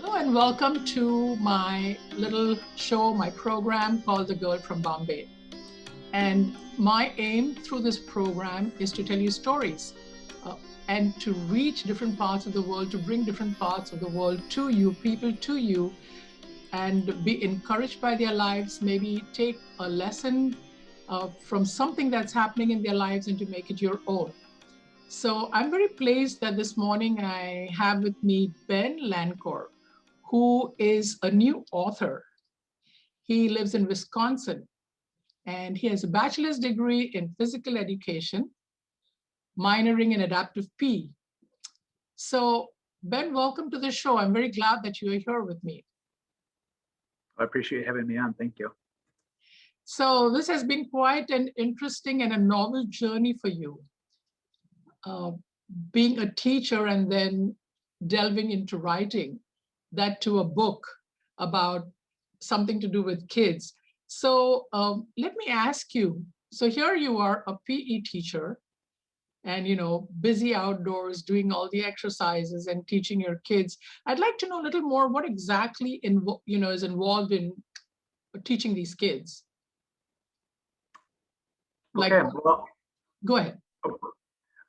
Hello and welcome to my little show, my program called The Girl from Bombay. And my aim through this program is to tell you stories uh, and to reach different parts of the world, to bring different parts of the world to you, people to you, and be encouraged by their lives, maybe take a lesson from something that's happening in their lives and to make it your own. So I'm very pleased that this morning I have with me Ben Lancour, who is a new author. He lives in Wisconsin and he has a bachelor's degree in physical education, minoring in adaptive P. So, Ben, welcome to the show. I'm very glad that you are here with me. I appreciate having me on. Thank you. So, this has been quite an interesting and a novel journey for you, uh, being a teacher and then delving into writing, that to a book about something to do with kids. So let me ask you. So here you are, a PE teacher, and busy outdoors, doing all the exercises and teaching your kids. I'd like to know a little more. What exactly is involved in teaching these kids? Like, Okay, well, go ahead.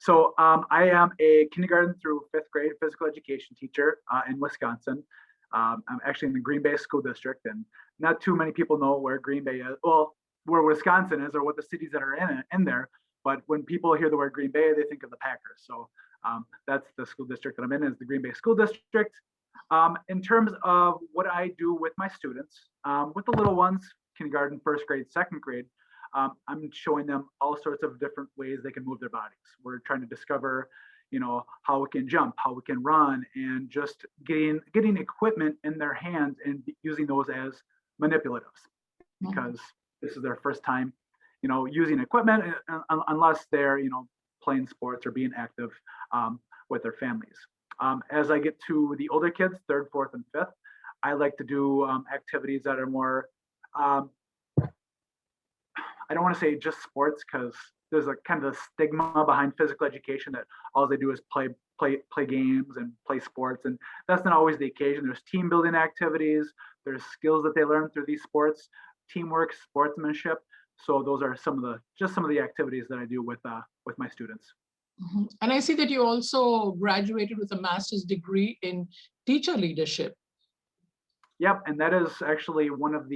so I am a kindergarten through fifth grade physical education teacher in Wisconsin. I'm actually in the Green Bay School District, and not too many people know where Green Bay is. Well, where Wisconsin is, or what the cities that are in there. But when people hear the word Green Bay, they think of the Packers. So that's the school district that I'm in, is the Green Bay School District. In terms of what I do with my students, with the little ones, kindergarten, first grade, second grade, I'm showing them all sorts of different ways they can move their bodies. We're trying to discover, how we can jump, how we can run, and just getting equipment in their hands and using those as manipulatives, because this is their first time, using equipment, unless they're, playing sports or being active with their families. As I get to the older kids, third, fourth, and fifth, I like to do activities that are more I don't want to say just sports, because there's a kind of a stigma behind physical education that all they do is play games and play sports, and that's not always the occasion. There's team building activities, there's skills that they learn through these sports, teamwork, sportsmanship. So those are some of the activities that I do with my students. Mhm. And I see that you also graduated with a master's degree in teacher leadership. Yep, and that is actually one of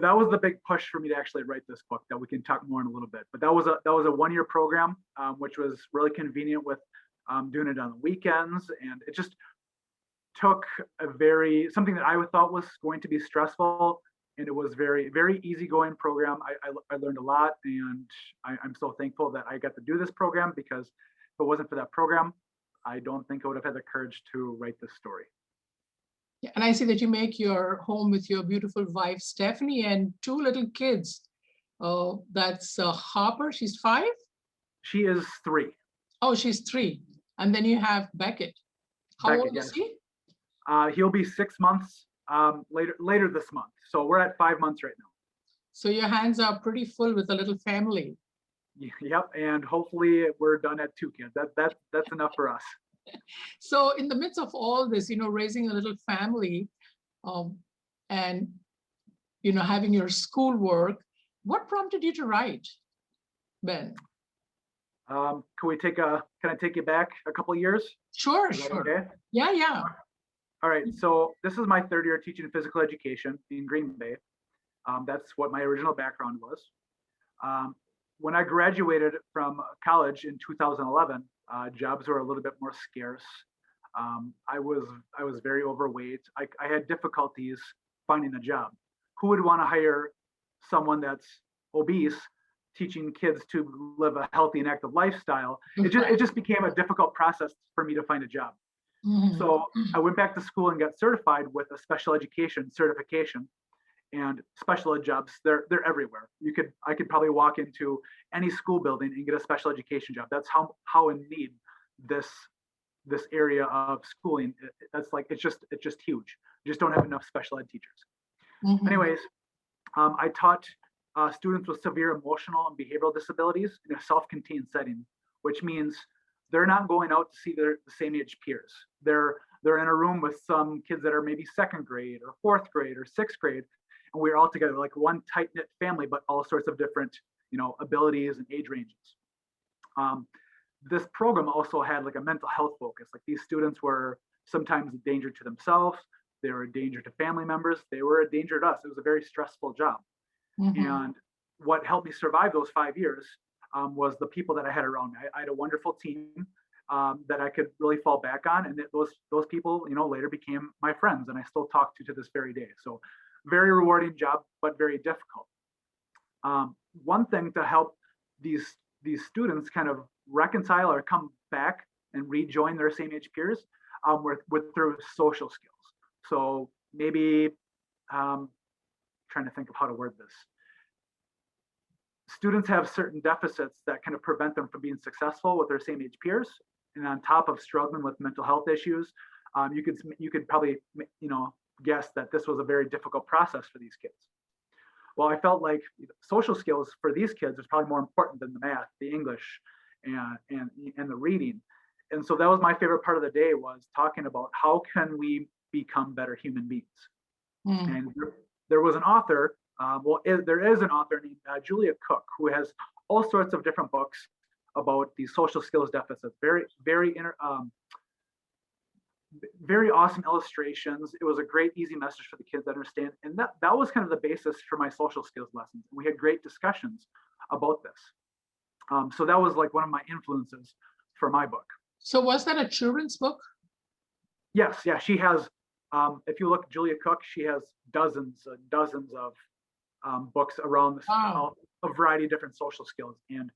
that was the big push for me to actually write this book, that we can talk more in a little bit. But that was a 1 year program, which was really convenient with doing it on the weekends, and it just took something that I thought was going to be stressful, and it was very easygoing program. I learned a lot, and I'm so thankful that I got to do this program, because if it wasn't for that program, I don't think I would have had the courage to write this story. Yeah, and I see that you make your home with your beautiful wife, Stephanie, and two little kids. That's Harper, she's 5. She is 3. Oh, she's 3. And then you have Beckett. How Beckett, old is yes. he? He'll be 6 months later this month. So we're at 5 months right now. So your hands are pretty full with a little family. Yep, and hopefully we're done at 2 kids. That's enough for us. So in the midst of all this, raising a little family, and having your schoolwork, what prompted you to write, Ben? Can I take you back a couple of years? Sure. Okay? Yeah. All right, so this is my 3rd year teaching physical education in Green Bay. That's what my original background was. When I graduated from college in 2011, jobs were a little bit more scarce. I was very overweight. I had difficulties finding a job. Who would want to hire someone that's obese, teaching kids to live a healthy and active lifestyle? It just became a difficult process for me to find a job. Mm-hmm. So I went back to school and got certified with a special education certification. And special ed jobs, they're everywhere. I could probably walk into any school building and get a special education job. That's how in need this area of schooling. It's just huge. You just don't have enough special ed teachers. Mm-hmm. Anyways, I taught students with severe emotional and behavioral disabilities in a self-contained setting, which means they're not going out to see the same age peers. They're they're in a room with some kids that are maybe second grade or fourth grade or sixth grade, and we're all together like one tight knit family, but all sorts of different, abilities and age ranges. This program also had like a mental health focus. Like these students were sometimes a danger to themselves, they were a danger to family members, they were a danger to us. It was a very stressful job. Mm-hmm. And what helped me survive those 5 years was the people that I had around me. I had a wonderful team that I could really fall back on, and those people, later became my friends, and I still talk to this very day. So, very rewarding job, but very difficult. One thing to help these students kind of reconcile or come back and rejoin their same age peers with through social skills. So maybe trying to think of how to word this. Students have certain deficits that kind of prevent them from being successful with their same age peers, and on top of struggling with mental health issues, you could probably guess that this was a very difficult process for these kids. Well, I felt like social skills for these kids was probably more important than the math, the English, and the reading. And so that was my favorite part of the day, was talking about how can we become better human beings. Mm. And there was an author, there is an author named Julia Cook, who has all sorts of different books about these social skills deficits. Very awesome illustrations. It was a great, easy message for the kids to understand. And that was kind of the basis for my social skills lessons. We had great discussions about this. So that was like one of my influences for my book. So was that a children's book? Yes, yeah, she has, if you look at Julia Cook, she has dozens and dozens of books around this, Wow. a variety of different social skills. And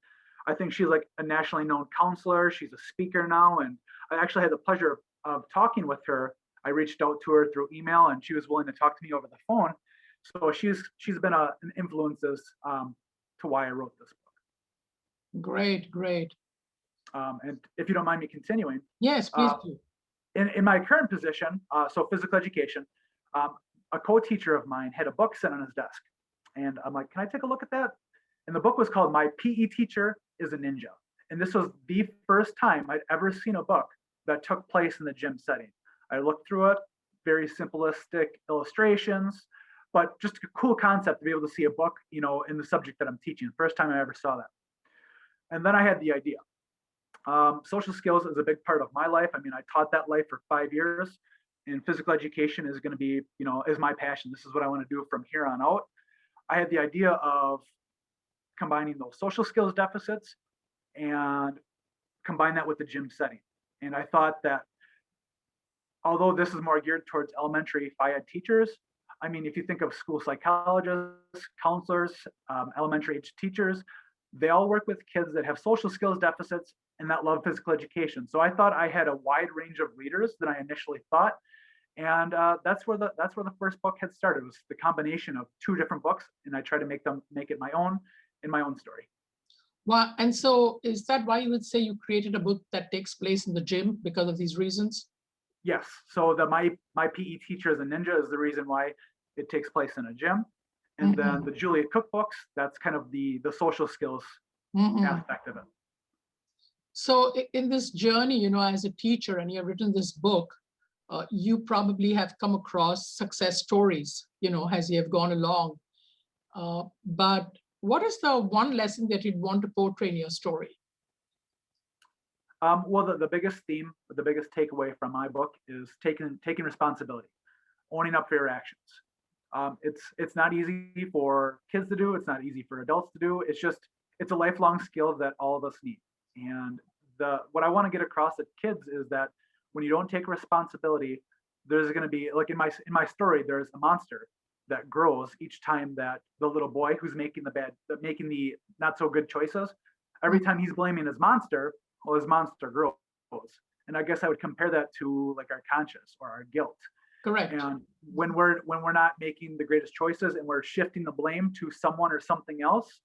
I think she's like a nationally known counselor. She's a speaker now. And I actually had the pleasure of talking with her. I reached out to her through email, and she was willing to talk to me over the phone. So she's been an influence to why I wrote this book. Great. And if you don't mind me continuing. Yes, please do. In my current position, so physical education, a co-teacher of mine had a book sitting on his desk. And I'm like, can I take a look at that? And the book was called My PE Teacher is a Ninja. And this was the first time I'd ever seen a book that took place in the gym setting. I looked through it, very simplistic illustrations, but just a cool concept to be able to see a book, in the subject that I'm teaching. First time I ever saw that. And then I had the idea. Social skills is a big part of my life. I mean, I taught that life for 5 years, and physical education is going to be, is my passion. This is what I want to do from here on out. I had the idea of combining those social skills deficits and combine that with the gym setting. And I thought that although this is more geared towards elementary FIAD teachers, I mean, if you think of school psychologists, counselors, elementary age teachers, they all work with kids that have social skills deficits and that love physical education. So I thought I had a wide range of readers than I initially thought. And that's where the first book had started. It was the combination of two different books, and I tried to make it my own in my own story. Well, and so is that why you would say you created a book that takes place in the gym because of these reasons? Yes. So my PE Teacher is a Ninja is the reason why it takes place in a gym. And then the Julia Cook books, that's kind of the social skills aspect of it. So in this journey, as a teacher, and you have written this book, you probably have come across success stories, as you have gone along. But what is the one lesson that you'd want to portray in your story? Well, the biggest theme, the biggest takeaway from my book is taking responsibility, owning up for your actions. It's not easy for kids to do. It's not easy for adults to do. It's a lifelong skill that all of us need. And what I want to get across to kids is that when you don't take responsibility, there's going to be, like in my story, there's a monster that grows each time that the little boy who's making the not so good choices, every time he's blaming his monster, well, his monster grows. And I guess I would compare that to like our conscience or our guilt. Correct. And when we're not making the greatest choices and we're shifting the blame to someone or something else,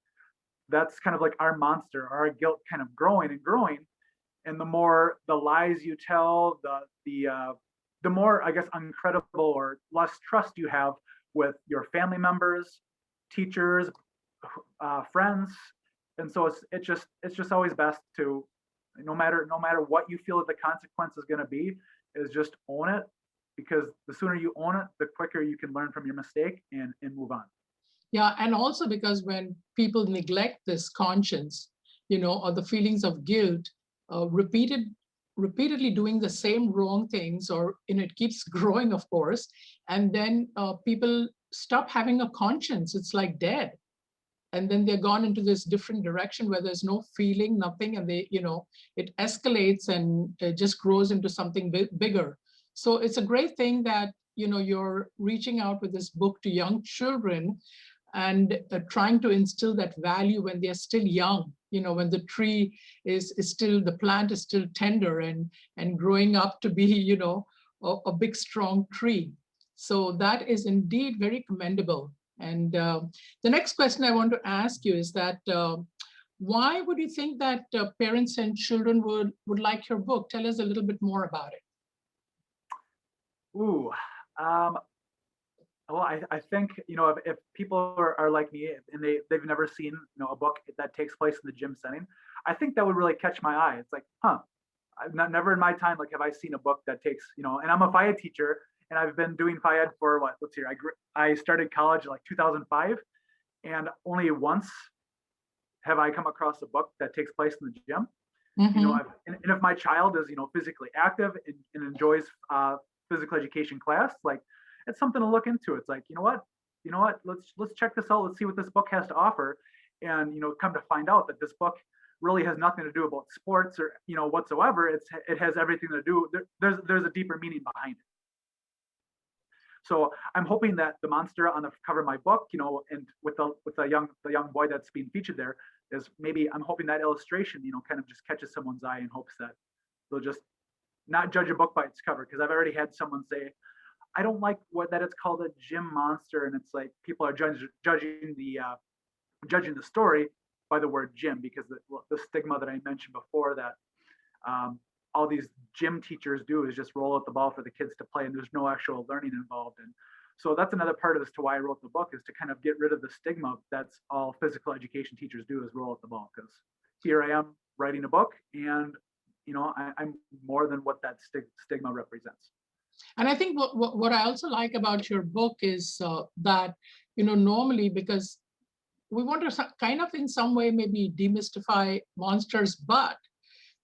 that's kind of like our monster, our guilt kind of growing and growing. And the more the lies you tell, the more, I guess, uncredible or less trust you have with your family members, teachers, friends. And so it's just always best to, no matter what you feel that the consequence is going to be, is just own it, because the sooner you own it, the quicker you can learn from your mistake and move on. Yeah, and also because when people neglect this conscience, or the feelings of guilt, repeatedly doing the same wrong things, or it keeps growing, of course, and then people stop having a conscience. It's like dead, and then they're gone into this different direction where there's no feeling, nothing, and it escalates and just grows into something bigger. So it's a great thing that you're reaching out with this book to young children, and trying to instill that value when they're still young, when the tree is still, the plant is still tender and growing up to be a big strong tree. So that is indeed very commendable. And the next question I want to ask you is that why would you think that parents and children would like your book? Tell us a little bit more about it. Ooh, well, I think, if people are like me and they've never seen, a book that takes place in the gym setting, I think that would really catch my eye. It's like, I've never in my time, like, have I seen a book that takes, and I'm a FIAD teacher, and I've been doing FIAD for let's see, I started college like 2005, and only once have I come across a book that takes place in the gym. Mm-hmm. And if my child is, physically active and enjoys physical education class, like, it's something to look into. It's like, you know what, let's check this out. Let's see what this book has to offer. And, come to find out that this book really has nothing to do about sports or, whatsoever. It has everything to do. There's a deeper meaning behind it. So I'm hoping that the monster on the cover of my book, and with the young boy that's being featured there, is maybe, I'm hoping that illustration, kind of just catches someone's eye in hopes that they'll just not judge a book by its cover. Because I've already had someone say, I don't like that it's called a gym monster, and it's like people are judging the story by the word gym, because the stigma that I mentioned before, that all these gym teachers do is just roll out the ball for the kids to play, and there's no actual learning involved. And so that's another part of as to why I wrote the book, is to kind of get rid of the stigma that's all physical education teachers do, is roll out the ball. Because here I am writing a book, and I'm more than what that stigma represents. And I think what I also like about your book is that, normally, because we want to kind of in some way maybe demystify monsters, but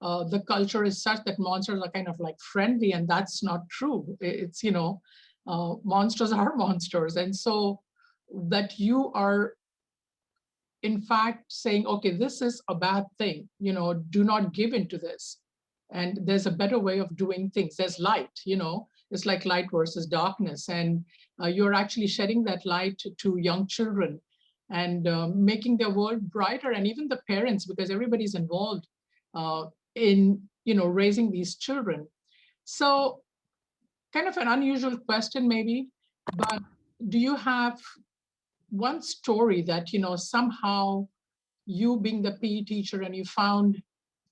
the culture is such that monsters are kind of like friendly, and that's not true. It's, monsters are monsters. And so that you are in fact saying, okay, this is a bad thing, do not give into this. And there's a better way of doing things. There's light, it's like light versus darkness. And you're actually shedding that light to young children and making their world brighter, and even the parents, because everybody's involved in, raising these children. So kind of an unusual question maybe, but do you have one story that, somehow you being the PE teacher and you found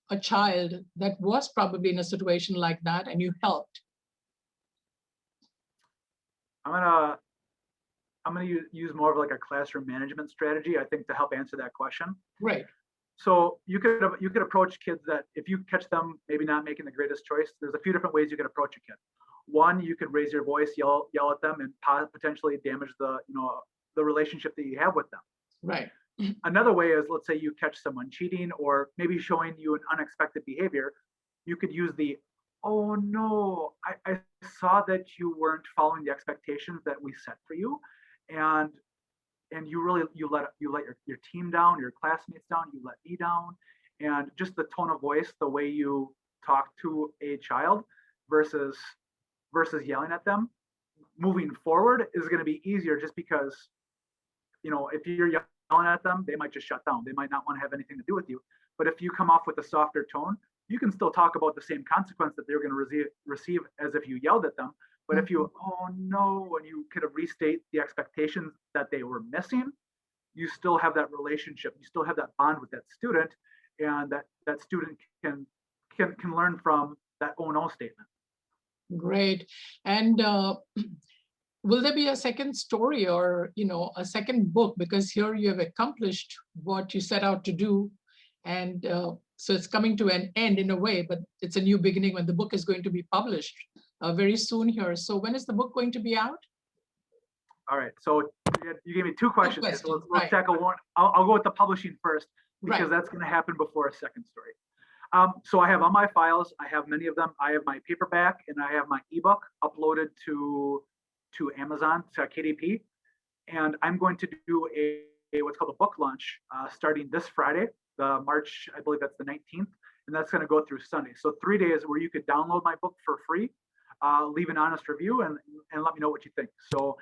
a child that was probably in a situation like that and you helped? I'm gonna use more of like a classroom management strategy, I think, to help answer that question. Right. So you could approach kids that, if you catch them maybe not making the greatest choice, there's a few different ways you could approach a kid. One, you could raise your voice, yell at them, and potentially damage the relationship that you have with them. Right. Another way is, let's say you catch someone cheating or maybe showing you an unexpected behavior. You could use the, oh no, I saw that you weren't following the expectations that we set for you, and you let your team down, your classmates down, you let me down. And just the tone of voice, the way you talk to a child versus yelling at them, moving forward is going to be easier, just because, if you're yelling at them, they might just shut down. They might not want to have anything to do with you. But if you come off with a softer tone, you can still talk about the same consequence that they're going to receive as if you yelled at them. But if you, oh no, and you kind of restate the expectations that they were missing, you still have that relationship. You still have that bond with that student, and that student can learn from that oh no statement. Great. And will there be a second story or, a second book? Because here you have accomplished what you set out to do. And so it's coming to an end in a way, but it's a new beginning when the book is going to be published. very soon here. So when is the book going to be out? All right. So you gave me two questions. So let's Right. tackle one. I'll go with the publishing first because Right. that's going to happen before a second story. So I have on my files, I have many of them. I have my paperback and I have my ebook uploaded to Amazon, to KDP. And I'm going to do a what's called a book launch starting this Friday, the March, I believe that's the 19th. And that's going to go through Sunday. So 3 days where you could download my book for free, leave an honest review and let me know what you think. So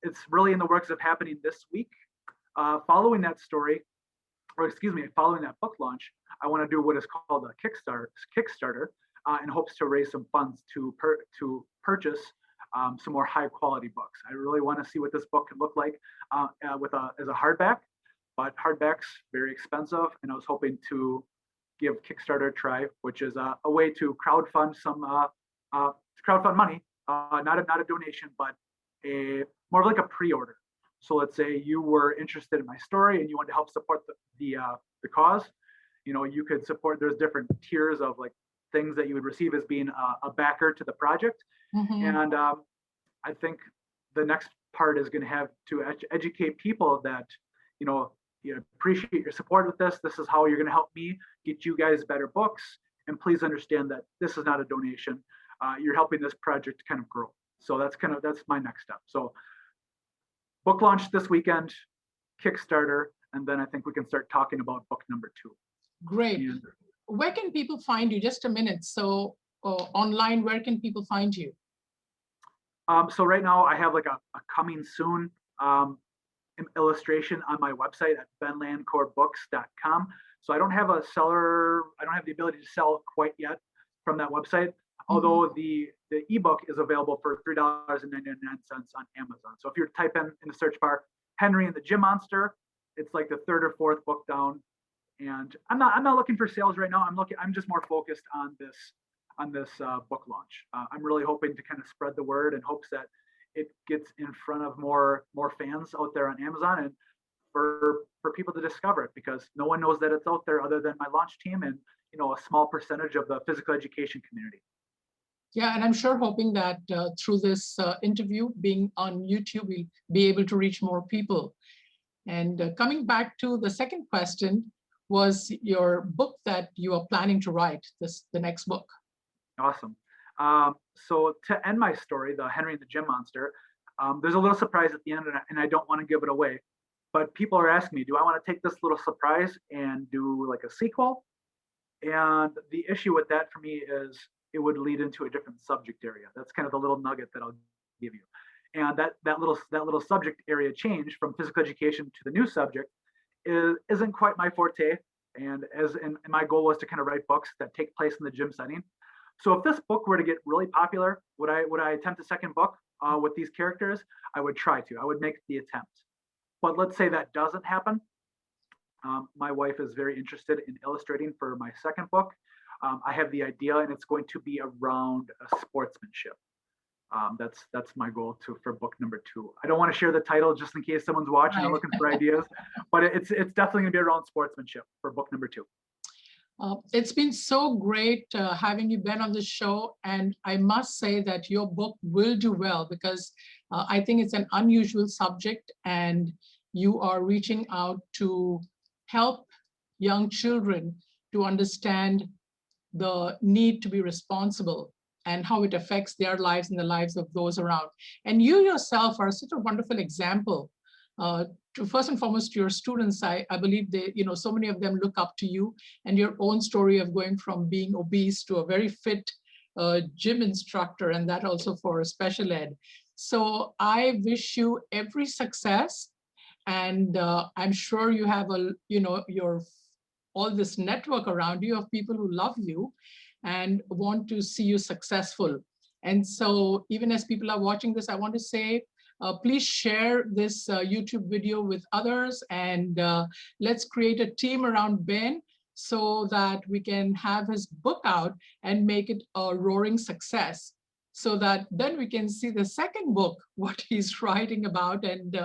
it's really in the works of happening this week. Following that story, or excuse me, following that book launch, I want to do what is called a Kickstarter in hopes to raise some funds to purchase some more high quality books. I really want to see what this book can look like as a hardback, but hardbacks very expensive, and I was hoping to give Kickstarter a try, which is a way to crowdfund money, not a donation, but more of like a pre-order. So let's say you were interested in my story and you wanted to help support the cause. You know, you could support. There's different tiers of like things that you would receive as being a backer to the project. Mm-hmm. And I think the next part is going to have to educate people that you appreciate your support with this. This is how you're going to help me get you guys better books. And please understand that this is not a donation. You're helping this project kind of grow. So that's my next step. So book launch this weekend, Kickstarter, and then I think we can start talking about book number 2. Great. And where can people find you? Just a minute. So online, where can people find you? So right now I have like a coming soon illustration on my website at benlancourbooks.com. So I don't have a seller. I don't have the ability to sell quite yet from that website. Although the ebook is available for $3.99 on Amazon. So if you type in the search bar Henry and the Gym Monster, it's like the 3rd or 4th book down. And I'm not looking for sales right now. I'm just more focused on this book launch. I'm really hoping to kind of spread the word in hopes that it gets in front of more fans out there on Amazon and for people to discover it, because no one knows that it's out there other than my launch team and a small percentage of the physical education community. Yeah, and I'm sure hoping that through this interview being on YouTube, we'll be able to reach more people. And coming back to the second question, was your book that you are planning to write, the next book? Awesome. So to end my story, the Henry and the Gym Monster, there's a little surprise at the end, and I don't want to give it away. But people are asking me, do I want to take this little surprise and do like a sequel? And the issue with that for me is it would lead into a different subject area. That's kind of the little nugget that I'll give you. And that little subject area change from physical education to the new subject isn't quite my forte. And my goal was to kind of write books that take place in the gym setting. So if this book were to get really popular, would I attempt a second book with these characters? I would try to. I would make the attempt. But let's say that doesn't happen. My wife is very interested in illustrating for my second book. I have the idea, and it's going to be around sportsmanship. That's my goal for book number 2. I don't want to share the title just in case someone's watching and looking for ideas, but it's definitely going to be around sportsmanship for book number 2. It's been so great having you, Ben, on the show, and I must say that your book will do well because I think it's an unusual subject, and you are reaching out to help young children to understand the need to be responsible and how it affects their lives and the lives of those around. And you yourself are such a wonderful example. To first and foremost, to your students, I believe they, so many of them look up to you and your own story of going from being obese to a very fit gym instructor, and that also for special ed. So I wish you every success, and I'm sure you have your all this network around you of people who love you and want to see you successful. And so even as people are watching this, I want to say, please share this YouTube video with others, and let's create a team around Ben so that we can have his book out and make it a roaring success, so that then we can see the second book, what he's writing about, and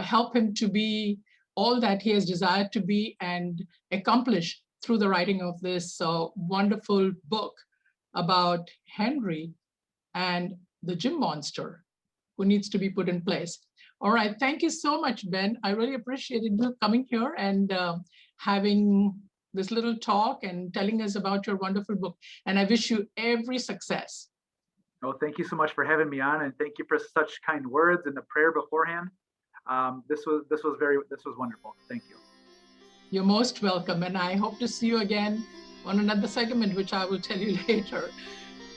help him to be all that he has desired to be and accomplish through the writing of this wonderful book about Henry and the gym monster who needs to be put in place. All right. Thank you so much, Ben. I really appreciated you coming here and having this little talk and telling us about your wonderful book. And I wish you every success. Oh, thank you so much for having me on, and thank you for such kind words and the prayer beforehand. This was wonderful. Thank you. You're most welcome. And I hope to see you again on another segment, which I will tell you later.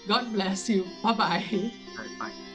God bless you. Bye-bye. All right, bye.